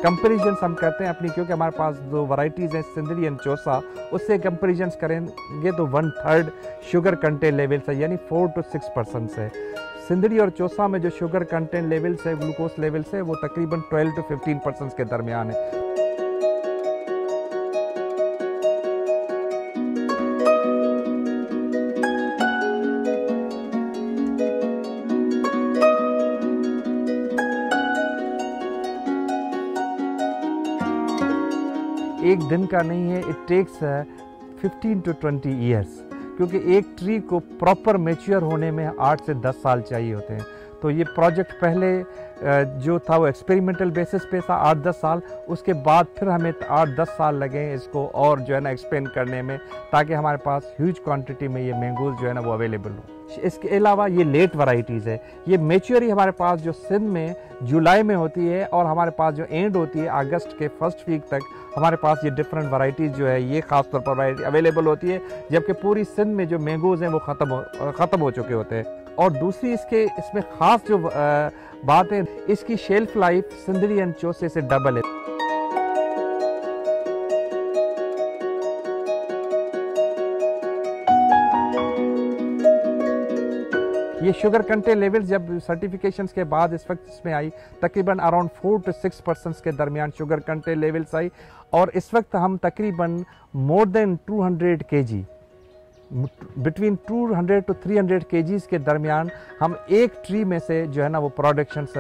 Comparison हम करते हैं अपनी, क्योंकि हमारे पास दो वैरायटीज़ हैं सिंदड़ी एंड चौसा, उससे कंपेरिजन करेंगे तो 1/3 शुगर कंटेंट लेवल है, यानी 4 to 6% है। सिंदड़ी और चौसा में जो शुगर कंटेंट लेवल्स है, ग्लूकोज लेवल्स है, वो तकरीबन 12 to 15% के दरमियान है। एक दिन का नहीं है, इट टेक्स 15 to 20 ईयर्स, क्योंकि एक ट्री को प्रॉपर मैच्योर होने में 8 से 10 साल चाहिए होते हैं। तो ये प्रोजेक्ट पहले जो था वो एक्सपेरिमेंटल बेसिस पे था 8-10 साल, उसके बाद फिर हमें 8-10 साल लगे इसको और जो है ना एक्सपेंड करने में, ताकि हमारे पास ह्यूज क्वांटिटी में ये मैंगोज़ जो है ना वो अवेलेबल हो। इसके अलावा ये लेट वैरायटीज़ है, ये मेच्योरी हमारे पास जो सिंध में जुलाई में होती है और हमारे पास जो एंड होती है अगस्त के फर्स्ट वीक तक, हमारे पास ये डिफरेंट वैरायटीज़ जो है ये ख़ास तौर पर वैरायटी अवेलेबल होती है, जबकि पूरी सिंध में जो मैंगोज़ हैं वो ख़त्म हो चुके होते हैं। और दूसरी इसमें ख़ास जो बात है, इसकी शेल्फ लाइफ सिंदड़ी एंड चौसे से डबल है। ये शुगर कंटेंट लेवल्स जब सर्टिफिकेशंस के बाद इस वक्त इसमें आई, तकरीबन अराउंड 4 to 6% के दरमियान शुगर कंटेंट लेवल्स आई, और इस वक्त हम तकरीबन more than 200 kg, between 200 to 300 kgs के दरमियान हम एक ट्री में से जो है ना वो प्रोडक्शंस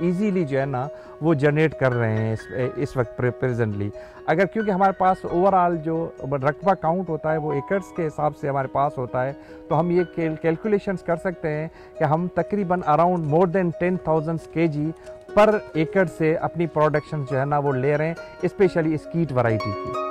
ईजीली जो है ना वो जनरेट कर रहे हैं इस वक्त प्रेजेंटली। अगर क्योंकि हमारे पास ओवरऑल जो रकबा काउंट होता है वो एकर्स के हिसाब से हमारे पास होता है, तो हम ये कैलकुलेशंस कर सकते हैं कि हम तकरीबन अराउंड मोर देन 10,000 kg पर एकड़ से अपनी प्रोडक्शन जो है ना वो ले रहे हैं, स्पेशली इस कीट वैरायटी की।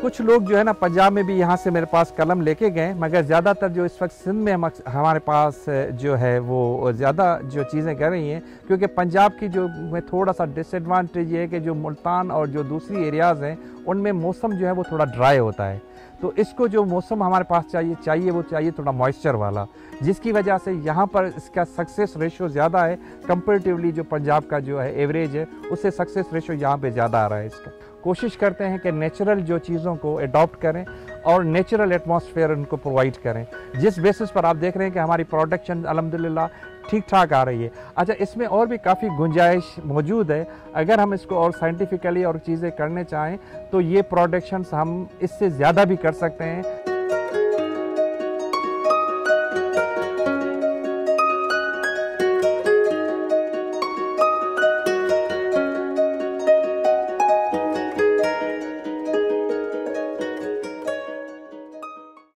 कुछ लोग जो है ना पंजाब में भी यहाँ से मेरे पास कलम लेके गए, मगर ज़्यादातर जो इस वक्त सिंध में हमारे पास जो है वो ज़्यादा जो चीज़ें कर रही हैं, क्योंकि पंजाब की जो में थोड़ा सा डिसएडवांटेज ये है कि जो मुल्तान और जो दूसरी एरियाज़ हैं उनमें मौसम जो है वो थोड़ा ड्राई होता है, तो इसको जो मौसम हमारे पास चाहिए वो चाहिए थोड़ा मॉइस्चर वाला, जिसकी वजह से यहाँ पर इसका सक्सेस रेशो ज़्यादा है कंपेरेटिवली जो पंजाब का जो है एवरेज है, उससे सक्सेस रेशो यहाँ पे ज़्यादा आ रहा है। इसका कोशिश करते हैं कि नेचुरल जो चीज़ों को अडॉप्ट करें और नेचुरल एटमॉस्फेयर उनको प्रोवाइड करें, जिस बेसिस पर आप देख रहे हैं कि हमारी प्रोडक्शन अल्हम्दुलिल्लाह ठीक ठाक आ रही है। अच्छा, इसमें और भी काफ़ी गुंजाइश मौजूद है, अगर हम इसको और साइंटिफिकली और चीज़ें करने चाहें तो ये प्रोडक्शंस हम इससे ज़्यादा भी कर सकते हैं।